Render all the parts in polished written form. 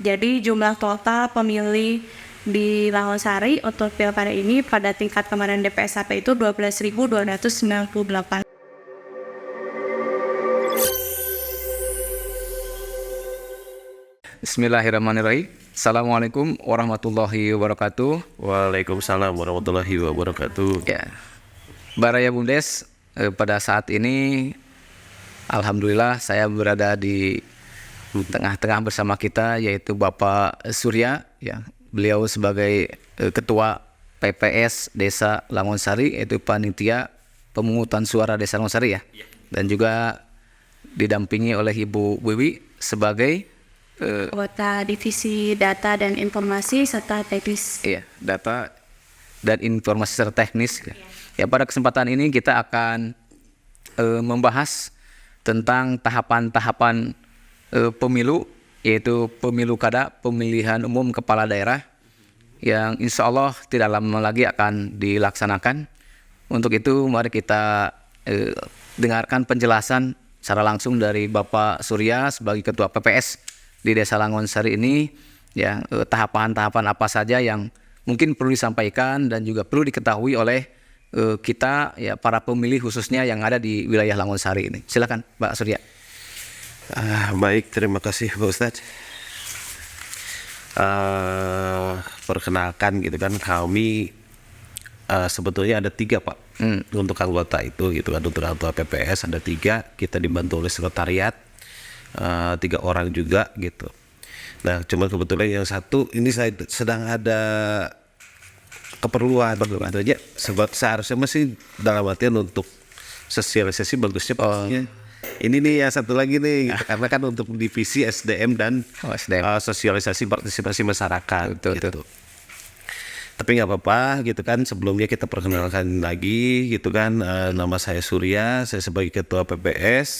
Jadi jumlah total pemilih di Langonsari untuk pilkada ini pada tingkat kemarin DPSHP itu 12.298. Bismillahirrahmanirrahim. Assalamualaikum warahmatullahi wabarakatuh. Waalaikumsalam warahmatullahi wabarakatuh. Ya, Baraya Bumdes, pada saat ini alhamdulillah saya berada di tengah-tengah bersama kita, yaitu Bapak Surya, ya. Beliau sebagai Ketua PPS Desa Langonsari, yaitu Panitia Pemungutan Suara Desa Langonsari, ya. Dan juga didampingi oleh Ibu Wiwi sebagai Anggota Divisi Data dan Informasi serta Teknis. iya, data dan informasi secara teknis. Ya, pada kesempatan ini kita akan membahas tentang tahapan-tahapan pemilu, yaitu pemilu kada, pemilihan umum kepala daerah, yang insya Allah tidak lama lagi akan dilaksanakan. Untuk itu mari kita dengarkan penjelasan secara langsung dari Bapak Surya sebagai Ketua PPS di Desa Langonsari ini, ya, tahapan-tahapan apa saja yang mungkin perlu disampaikan dan juga perlu diketahui oleh kita, ya, para pemilih khususnya yang ada di wilayah Langonsari ini. Silakan Pak Surya. Baik, terima kasih Pak Ustadz. Perkenalkan gitu kan, kami sebetulnya ada 3 Pak untuk anggota itu gitu kan. Untuk anggota PPS ada 3, kita dibantu oleh sekretariat 3 orang juga gitu. Nah, cuma kebetulan yang satu ini saya sedang ada keperluan itu aja. Sebab seharusnya masih dalam artian untuk sosialisasi bagusnya pastinya. Ini nih yang satu lagi nih, karena kan untuk divisi SDM dan sosialisasi partisipasi masyarakat. Gitu. Tapi nggak apa-apa gitu kan. Sebelumnya kita perkenalkan lagi gitu kan. Nama saya Surya, saya sebagai Ketua PPS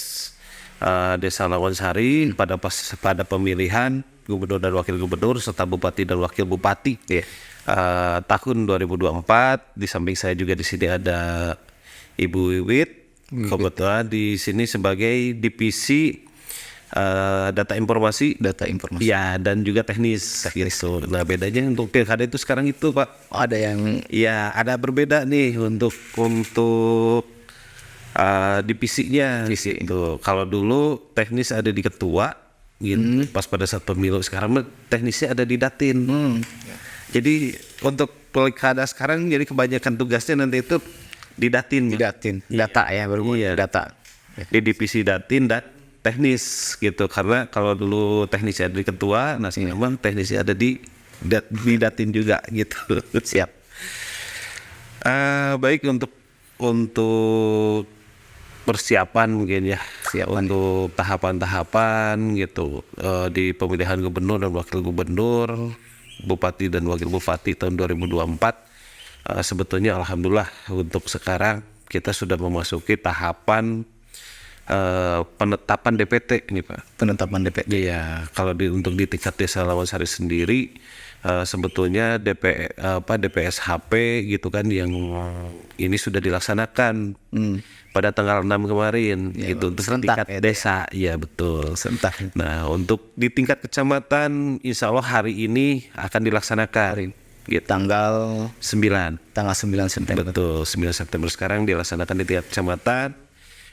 Desa Langonsari pada pemilihan Gubernur dan Wakil Gubernur serta Bupati dan Wakil Bupati tahun 2024. Di samping saya juga di sini ada Ibu Wiwit. Kebetulan di sini sebagai divisi data informasi, ya, dan juga teknis. Gitu. Nah, bedanya untuk pilkada itu sekarang itu Pak, Ada yang ya ada berbeda nih untuk divisinya. Gitu. Kalau dulu teknis ada di ketua, gitu. Pas pada saat pemilu sekarang teknisnya ada di Datin. Jadi untuk pilkada sekarang jadi kebanyakan tugasnya nanti itu di Datin, data, ya, berhubung data di divisi Datin dan teknis gitu. Karena kalau dulu teknisnya ada di ketua, nah memang teknisnya ada di Datin juga gitu. Siap. Baik, untuk persiapan mungkin ya, untuk tahapan-tahapan gitu di pemilihan gubernur dan wakil gubernur, bupati dan wakil bupati tahun 2024. Sebetulnya alhamdulillah untuk sekarang kita sudah memasuki tahapan penetapan DPT ini Pak. Penetapan DPT. Iya, kalau untuk di tingkat Desa Langonsari sendiri sebetulnya DPSHP gitu kan yang ini sudah dilaksanakan pada tanggal 6 kemarin, ya, gitu, untuk serentak, tingkat desa. Iya betul, Serentak. Nah, untuk di tingkat kecamatan insya Allah hari ini akan dilaksanakan. Gitu. Tanggal 9 September. Betul, 9 September sekarang dilaksanakan di tingkat kecamatan.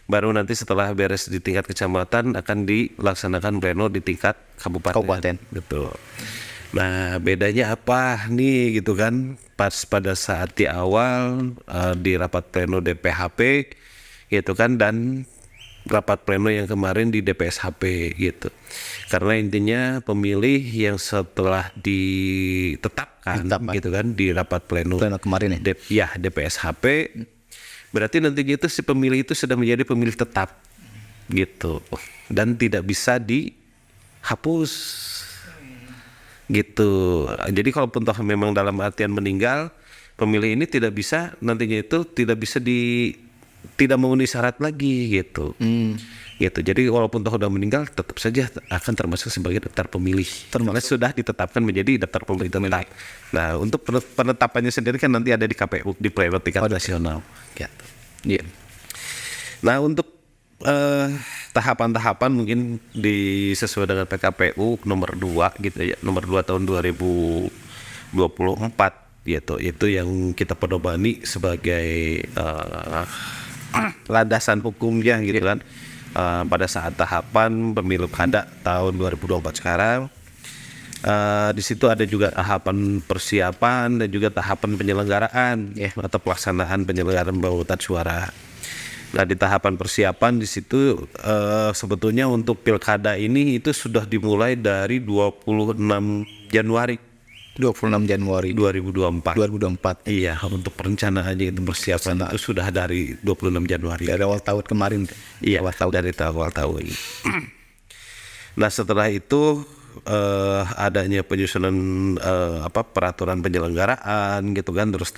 Baru nanti setelah beres di tingkat kecamatan akan dilaksanakan pleno di tingkat kabupaten. Betul. Nah, bedanya apa nih gitu kan? Pas pada saat di awal di rapat pleno DPHP gitu kan, dan rapat pleno yang kemarin di DPSHP gitu. Karena intinya pemilih yang setelah ditetapkan gitu kan di rapat pleno kemarin ya. DPSHP, berarti nantinya itu si pemilih itu sudah menjadi pemilih tetap gitu dan tidak bisa dihapus gitu. Jadi kalaupun toh memang dalam artian meninggal, pemilih ini tidak bisa nantinya itu tidak memenuhi syarat lagi gitu. Gitu. Jadi walaupun toh sudah meninggal tetap saja akan termasuk sebagai daftar pemilih. Termasuk sudah ditetapkan menjadi daftar pemilih tetap. Nah, untuk penetapannya sendiri kan nanti ada di KPU di pleno tingkat nasional. Gitu. Iya. Nah, untuk tahapan-tahapan mungkin sesuai dengan PKPU nomor 2 gitu ya, nomor 2 tahun 2024 gitu. Itu yang kita pedomani sebagai landasan hukumnya gitu kan. Pada saat tahapan pemilu kada tahun 2024 sekarang. Di situ ada juga tahapan persiapan dan juga tahapan penyelenggaraan atau pelaksanaan penyelenggaraan pemungutan suara. Nah, di tahapan persiapan di situ sebetulnya untuk pilkada ini itu sudah dimulai dari 26 Januari 2024. Iya, untuk perencanaannya itu persiapan itu sudah dari 26 Januari. Dari awal tahun kemarin. Iya, dari awal tahun. Nah, setelah itu adanya penyusunan peraturan penyelenggaraan gitu kan, terus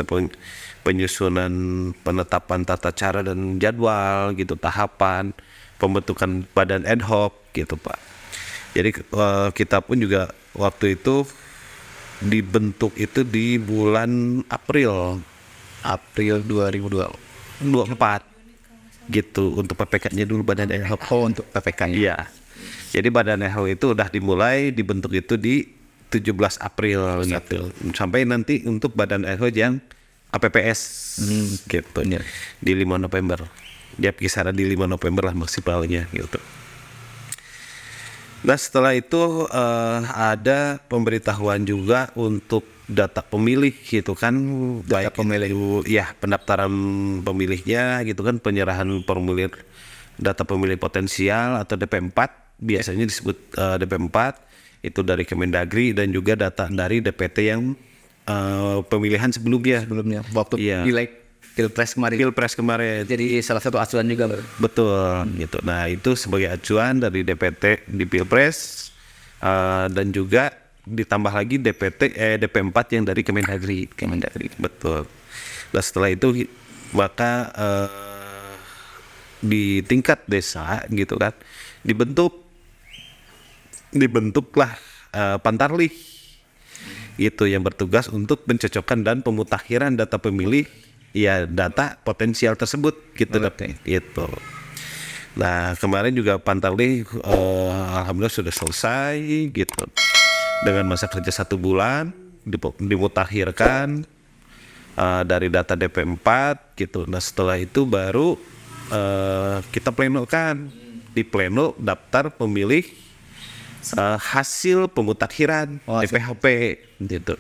penyusunan penetapan tata cara dan jadwal gitu, tahapan pembentukan badan ad hoc gitu Pak. Jadi kita pun juga waktu itu dibentuk itu di bulan April 2024 gitu untuk PPK-nya dulu, badan ad hoc. Untuk PPK-nya. Iya. Jadi badan ad hoc itu udah dimulai dibentuk itu di 17 April gitu. Sampai nanti untuk badan ad hoc yang KPPS gitu. Di 5 November. Dia kisaran di 5 November lah maksimalnya gitu. Nah, setelah itu ada pemberitahuan juga untuk data pemilih gitu kan, Data pemilih. ya pendaftaran pemilihnya gitu kan, penyerahan formulir data pemilih potensial atau DP4 biasanya disebut DP4 itu dari Kemendagri, dan juga data dari DPT yang pemilihan sebelumnya Waktu Pilpres kemarin. Jadi salah satu acuan juga, Betul gitu. Nah, itu sebagai acuan dari DPT di Pilpres, dan juga ditambah lagi DP4 yang dari Kemendagri. Betul. Nah, setelah itu maka di tingkat desa gitu kan dibentuklah Pantarlih itu yang bertugas untuk mencocokkan dan pemutakhiran data pemilih, ya data potensial tersebut gitu. Gitu. Nah, kemarin juga Pantarlih alhamdulillah sudah selesai gitu, dengan masa kerja 1 bulan dimutakhirkan dari data DP4 gitu. Nah, setelah itu baru kita plenokan di pleno daftar pemilih hasil pemutakhiran DPHP gitu.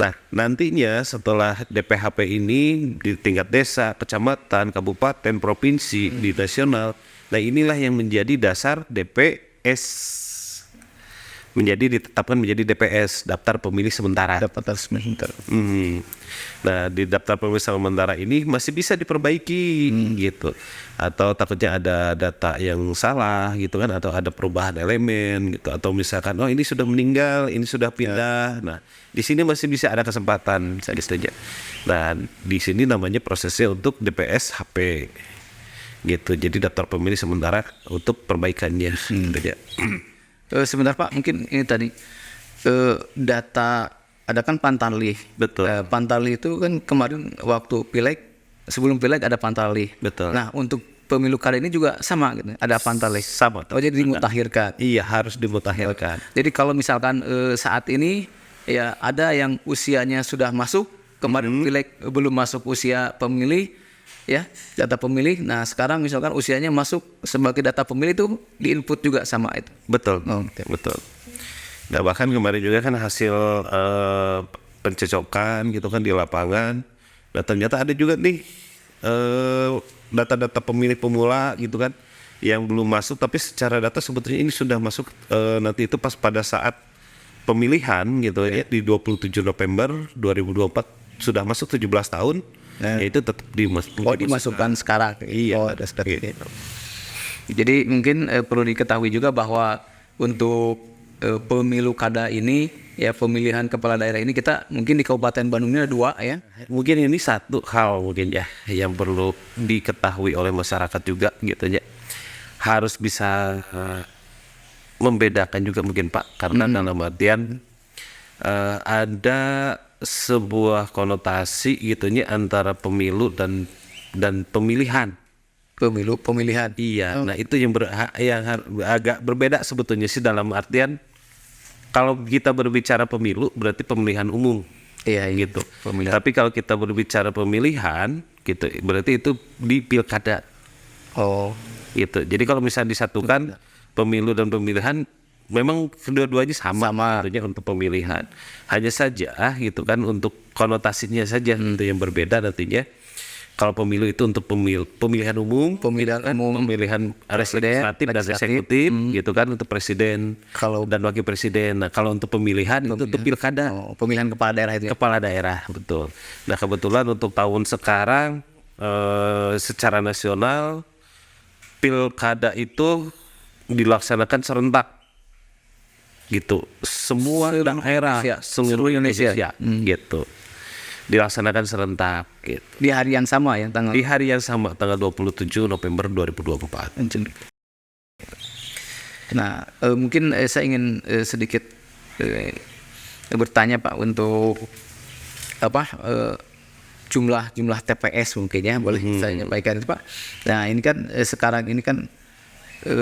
Nah, nantinya setelah DPHP ini di tingkat desa, kecamatan, kabupaten, provinsi, di nasional, nah inilah yang menjadi dasar DPS, ditetapkan menjadi DPS, daftar pemilih sementara. Nah, di daftar pemilih sementara ini masih bisa diperbaiki gitu, atau takutnya ada data yang salah gitu kan, atau ada perubahan elemen gitu, atau misalkan ini sudah meninggal, ini sudah pindah. Nah, di sini masih bisa ada kesempatan saja. Nah, di sini namanya prosesnya untuk DPS HP gitu. Jadi daftar pemilih sementara untuk perbaikannya gitu ya. Sebentar Pak, mungkin ini tadi data ada kan Pantarlih. Betul. Pantarlih itu kan kemarin waktu pileg, sebelum pileg ada Pantarlih. Betul. Nah, untuk pemilu kali ini juga sama gitu, ada Pantarlih. Sama. Oh, jadi dimutakhirkan. Iya, harus dimutakhirkan. Jadi kalau misalkan saat ini ya ada yang usianya sudah masuk, kemarin pileg belum masuk usia pemilih, ya data pemilih. Nah, sekarang misalkan usianya masuk sebagai data pemilih itu diinput juga sama itu. Betul. Betul. Nah, bahkan kemarin juga kan hasil pencocokan gitu kan di lapangan. Nah, ternyata ada juga nih data-data pemilih pemula gitu kan yang belum masuk, tapi secara data sebetulnya ini sudah masuk nanti itu pas pada saat pemilihan gitu ya, di 27 November 2024 sudah masuk 17 tahun. Itu tetap dimasukkan sekarang. Iya. Jadi mungkin perlu diketahui juga bahwa untuk pemilu kada ini, ya pemilihan kepala daerah ini, kita mungkin di Kabupaten Bandung ini ada 2 ya. Mungkin ini satu hal mungkin ya yang perlu diketahui oleh masyarakat juga gitu ya. Harus bisa membedakan juga mungkin Pak, karena dalam artian ada sebuah konotasi gitunya antara pemilu dan pemilihan. pemilihan. Iya, nah itu yang agak berbeda sebetulnya sih, dalam artian kalau kita berbicara pemilu berarti pemilihan umum. Iya, gitu. Pemilihan. Tapi kalau kita berbicara pemilihan gitu berarti itu di pilkada. Oh, Gitu. Jadi kalau misalnya disatukan pemilu dan pemilihan, memang kedua-duanya sama tentunya untuk pemilihan. Hanya saja gitu kan untuk konotasinya saja itu yang berbeda nantinya. Kalau pemilu itu untuk pemilihan umum, pemilihan legislatif dan eksekutif, gitu kan, untuk presiden dan wakil presiden. Nah, kalau untuk pemilihan itu untuk pilkada. Pemilihan kepala daerah itu. Kepala daerah, betul. Nah, kebetulan untuk tahun sekarang secara nasional pilkada itu dilaksanakan serentak, gitu. Semua daerah, seluruh Indonesia, gitu. Dilaksanakan serentak gitu. Di hari yang sama ya, Di hari yang sama, tanggal 27 November 2024. Nah, mungkin saya ingin sedikit bertanya Pak untuk jumlah TPS mungkin ya, boleh saya sampaikan itu Pak. Nah, ini kan sekarang ini kan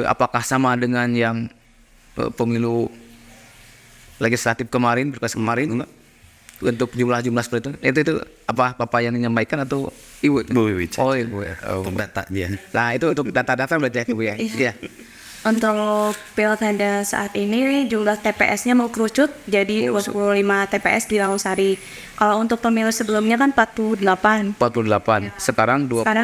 apakah sama dengan yang pemilu legislatif kemarin, pilpres kemarin, untuk jumlah seperti itu apa Bapak yang menyampaikan atau Ibu? Bu Wiwit. Oh, Ibu. Untuk datanya. Nah, itu untuk data-data berarti ya Ibu ya. Iya. Untuk pilkada saat ini jumlah TPS-nya mengerucut jadi 25 TPS di Rawasari. Kalau untuk pemilu sebelumnya kan 48. Sekarang 25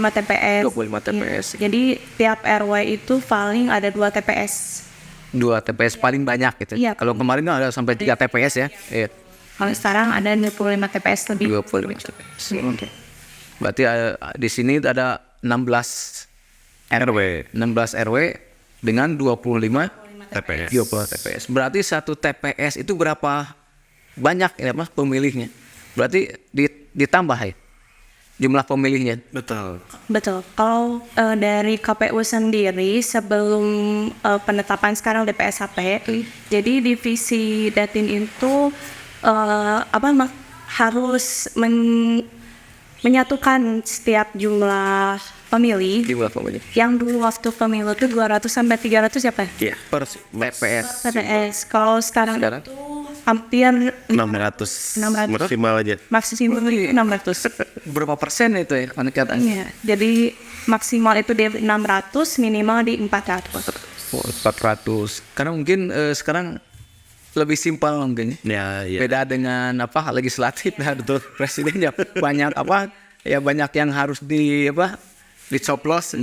TPS. 25 TPS. Ya. Jadi tiap RW itu paling ada 2 TPS. 2 TPS paling banyak gitu. Iya. Kalau kemarin kan ada sampai 3 TPS ya. Iya. Kalau sekarang ada 25 TPS lebih. 25 TPS. Oke. Berarti di sini ada 16 RW dengan 25 TPS. 20 TPS. Berarti satu TPS itu berapa banyak ya Mas pemilihnya? Berarti ditambah ya jumlah pemilihnya. Betul. Kalau dari KPU sendiri sebelum penetapan sekarang DPSHP, jadi divisi Datin itu harus menyatukan setiap jumlah pemilih. Yang dulu waktu pemilu itu 200 sampai 300 ya Pak? Iya. Per TPS. Kalau sekarang itu hampir 600 maksimal aja. Maksimal 600. Berapa persen itu ya pendekatannya? Iya. Jadi maksimal itu di 600, minimal di 400. 400. Karena mungkin sekarang lebih simpel mungkin ya. Beda dengan legislatif dan presidennya banyak banyak yang harus dicoblos,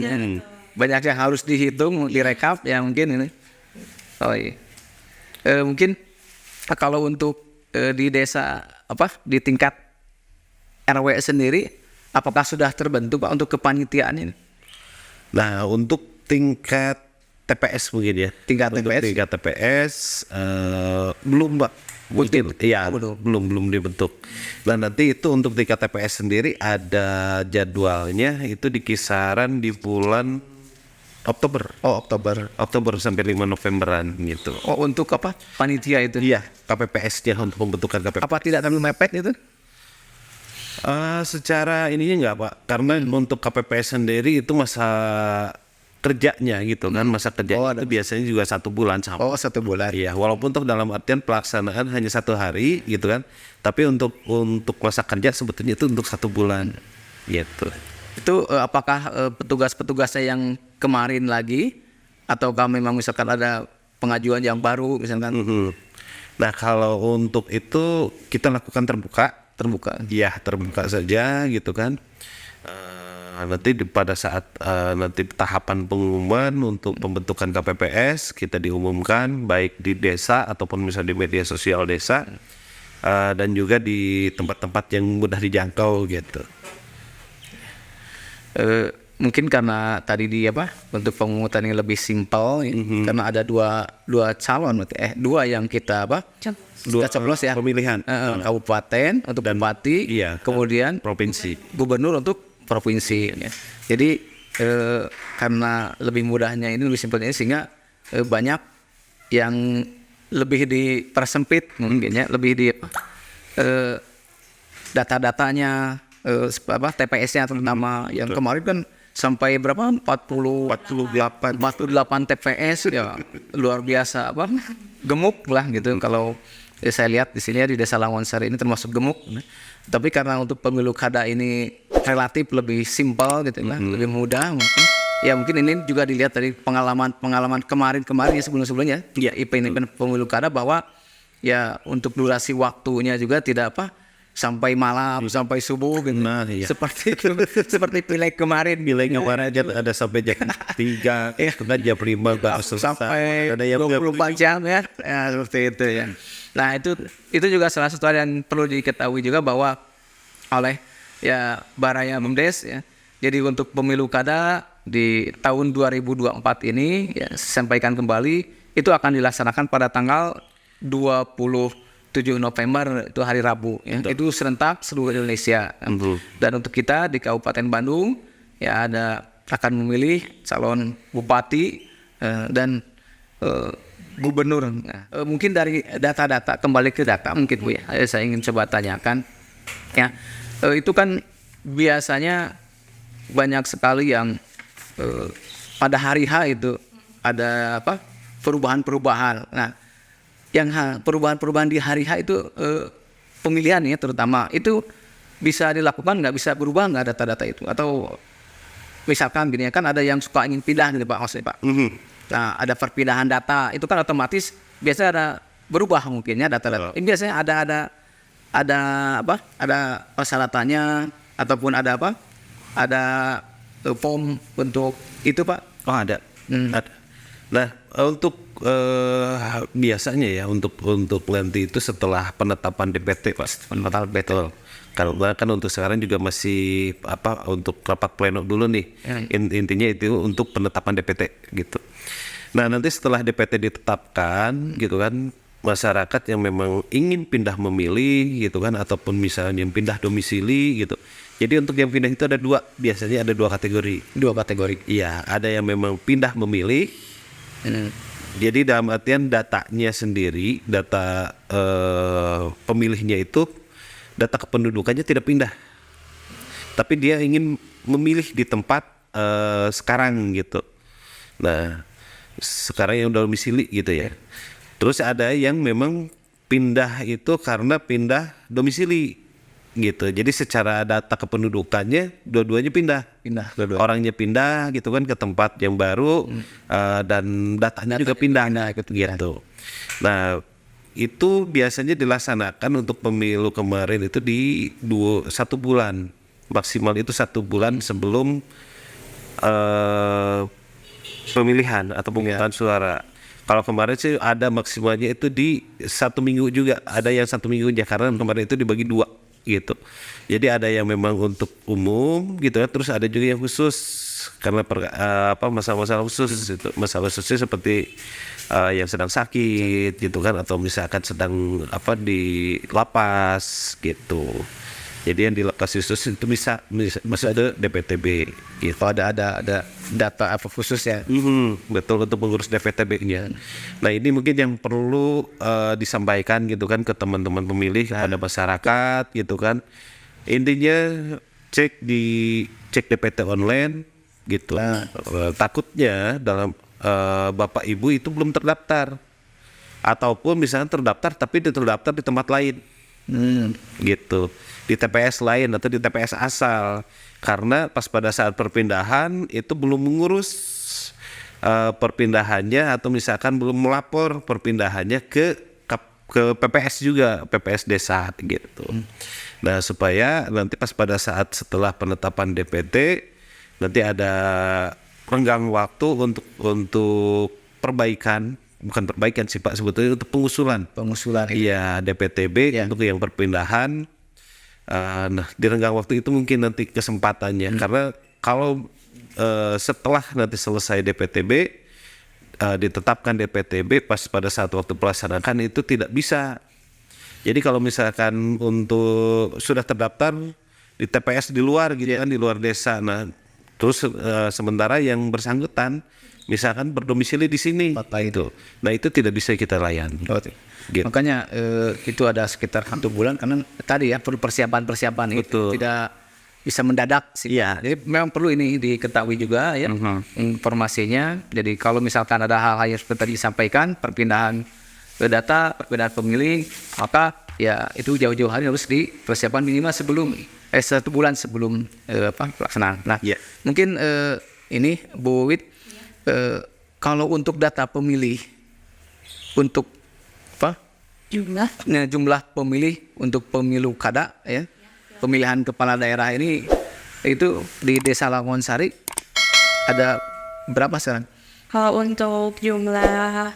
banyak yang harus dihitung, direkap ya mungkin ini. Oh iya. Mungkin kalau untuk di desa di tingkat RW sendiri apakah sudah terbentuk Pak untuk kepanitiaan ini? Nah, untuk tingkat TPS mungkin ya. Tingkat TPS belum Pak. Mungkin iya, belum dibentuk. Dan nanti itu untuk tingkat TPS sendiri ada jadwalnya itu di kisaran di bulan Oktober. Oktober sampai 5 Novemberan gitu. Oh, untuk panitia itu? Iya, KPPS-nya untuk pembentukan KPPS. Apa tidak terlalu mepet itu? Secara ininya enggak Pak, karena untuk KPPS sendiri itu masa kerjanya gitu kan, masa kerja itu biasanya juga 1 bulan sama. 1 bulan. Iya, walaupun dalam artian pelaksanaan hanya 1 hari gitu kan, tapi untuk masa kerja sebetulnya itu untuk 1 bulan gitu. Itu apakah petugas-petugasnya yang kemarin lagi ataukah memang misalkan ada pengajuan yang baru misalkan? Nah, kalau untuk itu kita lakukan terbuka. Iya, terbuka saja gitu kan. Nanti pada saat nanti tahapan pengumuman untuk pembentukan KPPS kita diumumkan baik di desa ataupun misalnya di media sosial desa dan juga di tempat-tempat yang mudah dijangkau gitu. Mungkin karena tadi untuk pemungutan yang lebih simpel karena ada dua calon dua yang kita kita coblos ya, pemilihan kabupaten untuk bupati, kemudian provinsi, gubernur untuk provinsi ya. Jadi karena lebih mudahnya ini, lebih simpelnya sehingga banyak yang lebih dipersempit mungkin ya, lebih di data-datanya TPS-nya terutama yang kemarin kan sampai berapa 48 TPS ya, luar biasa apa gemuk lah gitu. Kalau saya lihat di sini ya, di Desa Lawangsari ini termasuk gemuk, tapi karena untuk pemilu kada ini relatif lebih simpel gitu lah, lebih mudah mungkin. Ya mungkin ini juga dilihat dari pengalaman kemarin ya, sebelumnya ya event pemilu kada, bahwa ya untuk durasi waktunya juga tidak sampai malam, sampai subuh gitu. Nah, iya. Seperti itu, seperti pileg kemarin. Pilegnya kemarin aja ada sampai jam 3, setengah jam 5 baru selesai. Sampai ada yang 24 jam ya. Ya seperti itu ya. Nah, itu juga salah satu hal yang perlu diketahui juga, bahwa oleh ya Baraya Bumdes ya. Jadi untuk pemilu kada di tahun 2024 ini ya, sampaikan kembali itu akan dilaksanakan pada tanggal 27 November, itu hari Rabu ya. Itu serentak seluruh Indonesia. Dan untuk kita di Kabupaten Bandung ya akan memilih calon bupati dan gubernur. Nah, mungkin dari data-data, kembali ke data mungkin Bu ya, saya ingin coba tanyakan ya. Itu kan biasanya banyak sekali yang pada hari H itu ada perubahan-perubahan. Nah, yang perubahan-perubahan di hari H itu pemilihan ya terutama itu bisa dilakukan, nggak bisa berubah, nggak data-data itu, atau misalkan gini ya, kan ada yang suka ingin pindah gitu Pak, maksudnya Pak. Nah, ada perpindahan data itu kan otomatis biasanya ada berubah mungkinnya data-data. Ini biasanya ada persyaratannya ataupun ada form untuk itu Pak. Oh ada. Ada. Nah untuk biasanya ya untuk nanti itu setelah penetapan DPT Pak. Penetapan betul. Karena kan untuk sekarang juga masih untuk rapat pleno dulu nih. Intinya itu untuk penetapan DPT gitu. Nah nanti setelah DPT ditetapkan gitu kan, masyarakat yang memang ingin pindah memilih gitu kan, ataupun misalnya yang pindah domisili gitu. Jadi untuk yang pindah itu biasanya ada dua kategori. Iya, ada yang memang pindah memilih. Jadi dalam artian datanya sendiri, data pemilihnya itu, data kependudukannya tidak pindah. Tapi dia ingin memilih di tempat sekarang gitu. Nah, sekarang yang domisili gitu ya. Terus ada yang memang pindah itu karena pindah domisili gitu. Jadi secara data kependudukannya dua-duanya pindah. Orangnya pindah gitu kan ke tempat yang baru, dan datanya juga pindah gitu. Nah, itu biasanya dilaksanakan untuk pemilu kemarin itu di 1 bulan. Maksimal itu 1 bulan sebelum pemilihan atau pemungutan suara. Kalau kemarin sih ada maksimalnya itu di 1 minggu juga. Ada yang 1 minggu aja karena kemarin itu dibagi 2 gitu. Jadi ada yang memang untuk umum gitu ya. Terus ada juga yang khusus karena masalah-masalah khusus itu. Masalah khususnya seperti yang sedang sakit gitu kan, atau misalkan sedang di lapas gitu. Jadi yang di lapas khusus itu bisa ada DPTB gitu. Ada data khusus ya. Betul, untuk mengurus DPTB-nya. Nah ini mungkin yang perlu disampaikan gitu kan ke teman-teman pemilih, kepada masyarakat gitu kan. Intinya cek DPT online gitu. Takutnya dalam Bapak Ibu itu belum terdaftar, ataupun misalnya terdaftar tapi terdaftar di tempat lain. Gitu, di TPS lain atau di TPS asal, karena pas pada saat perpindahan itu belum mengurus perpindahannya, atau misalkan belum melapor perpindahannya ke PPS juga, PPS desa gitu. Nah supaya nanti pas pada saat setelah penetapan DPT nanti ada renggang waktu untuk perbaikan. Bukan perbaikan sih Pak, sebetulnya untuk pengusulan. Iya, DPTB untuk yang perpindahan. Nah, di renggang waktu itu mungkin nanti kesempatannya. Karena kalau setelah nanti selesai DPTB, ditetapkan DPTB, pas pada saat waktu pelaksanaan itu tidak bisa. Jadi kalau misalkan untuk sudah terdaftar di TPS di luar gitu kan, di luar desa. Nah, terus sementara yang bersangkutan misalkan berdomisili di sini itu, nah itu tidak bisa kita layani. Gitu. Makanya itu ada sekitar 1 bulan, karena tadi ya perlu persiapan itu tidak bisa mendadak sih. Iya. Jadi memang perlu ini diketahui juga ya informasinya. Jadi kalau misalkan ada hal-hal yang seperti tadi disampaikan, perpindahan data, perpindahan pemilih, maka ya itu jauh-jauh hari harus dipersiapkan minimal sebelum 1 bulan sebelum pelaksanaan. Nah, mungkin ini Bu Wit, kalau untuk data pemilih untuk jumlah pemilih untuk pemilu kada ya, pemilihan kepala daerah ini itu di Desa Langonsari ada berapa sekarang? Kalau untuk jumlah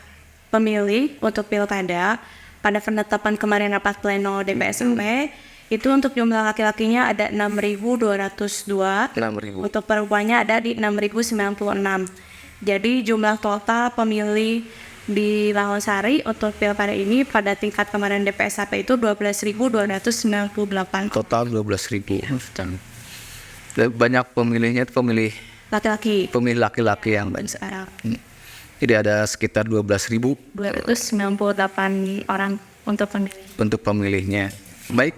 pemilih untuk pilkada pada penetapan kemarin rapat pleno DPSMP itu untuk jumlah laki-lakinya ada 6.202, 6.000. untuk perempuannya ada di 6.096. Jadi jumlah total pemilih di Langonsari untuk pilkada ini pada tingkat kemarin DPSAP itu 12.298. Total 12.000. Banyak pemilihnya itu pemilih Laki-laki. pemilih laki-laki yang banyak. Sekarang Jadi ada sekitar 12.000 298 orang untuk pemilih. untuk pemilihnya. Baik,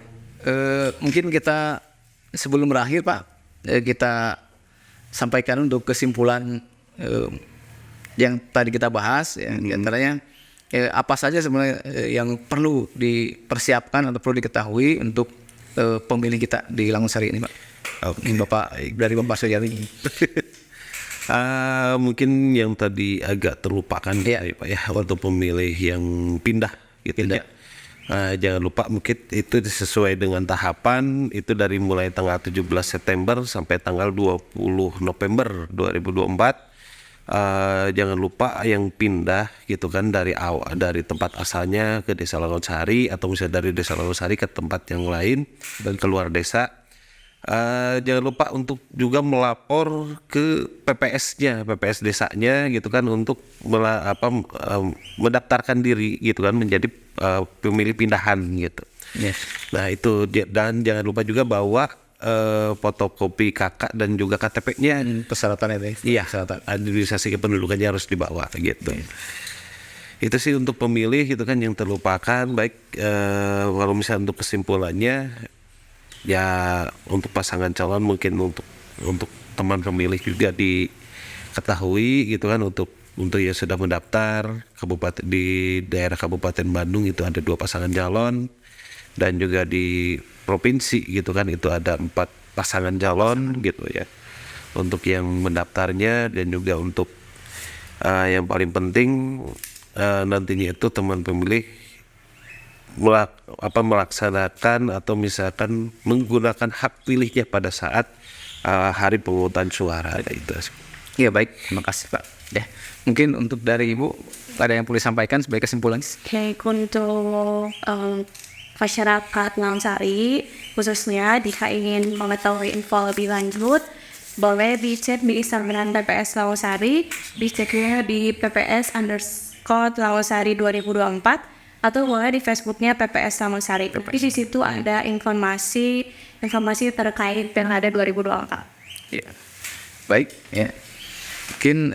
mungkin kita sebelum berakhir Pak, kita sampaikan untuk kesimpulan yang tadi kita bahas, ya, di antaranya apa saja sebenarnya yang perlu dipersiapkan atau perlu diketahui untuk pemilih kita di Langonsari ini Pak. Ini Bapak dari Bapak Suryadi. Mungkin yang tadi agak terlupakan ya Pak ya, untuk pemilih yang pindah gitu ya. Jangan lupa mungkin itu sesuai dengan tahapan itu dari mulai tanggal 17 September sampai tanggal 20 November 2024. Jangan lupa yang pindah gitu kan dari tempat asalnya ke Desa Langonsari atau misalnya dari Desa Langonsari ke tempat yang lain dan keluar desa. Jangan lupa untuk juga melapor ke PPS-nya, PPS desanya gitu kan untuk mendaftarkan diri gitu kan menjadi pemilih pindahan gitu. Nah itu, dan jangan lupa juga bawa fotokopi KK dan juga KTP-nya. Persyaratan itu. Iya, administrasi kependudukannya harus dibawa gitu. Itu sih untuk pemilih gitu kan yang terlupakan. Baik, kalau misalnya untuk kesimpulannya ya untuk pasangan calon mungkin untuk teman pemilih juga diketahui gitu kan untuk yang sudah mendaftar kabupaten di daerah Kabupaten Bandung itu ada 2 pasangan calon, dan juga di provinsi gitu kan itu ada 4 pasangan calon gitu ya untuk yang mendaftarnya. Dan juga untuk yang paling penting nantinya itu teman pemilih melaksanakan atau misalkan menggunakan hak pilihnya pada saat hari pemungutan suara itu. Iya baik, terima kasih Pak. Ya, mungkin untuk dari Ibu ada yang perlu disampaikan sebagai kesimpulan? Oke, untuk masyarakat Langonsari khususnya jika ingin mengetahui info lebih lanjut boleh dicek di Instagram PPS Langonsari, diceknya di PPS_Langonsari 2024 atau boleh di Facebooknya PPS Langonsari. Di situ ada informasi terkait Pilkada 2024. Ya. Baik, ya. Mungkin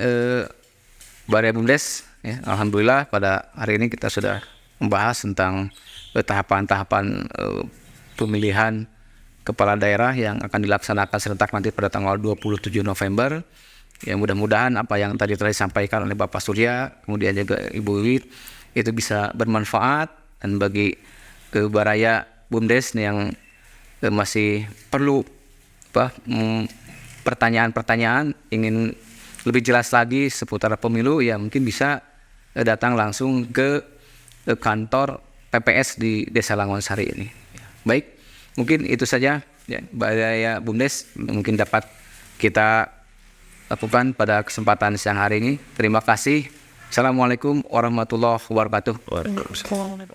Baraya Bumdes, ya, alhamdulillah pada hari ini kita sudah membahas tentang tahapan-tahapan pemilihan kepala daerah yang akan dilaksanakan serentak nanti pada tanggal 27 November. Ya, mudah-mudahan apa yang tadi disampaikan oleh Bapak Surya, kemudian juga Ibu Wit, itu bisa bermanfaat, dan bagi Baraya Bumdes yang masih perlu pertanyaan-pertanyaan, ingin lebih jelas lagi seputar pemilu, ya mungkin bisa datang langsung ke kantor PPS di Desa Langonsari ini. Baik, mungkin itu saja ya, Baraya Bumdes mungkin dapat kita lakukan pada kesempatan siang hari ini. Terima kasih. Assalamualaikum warahmatullahi wabarakatuh. Waalaikumsalam.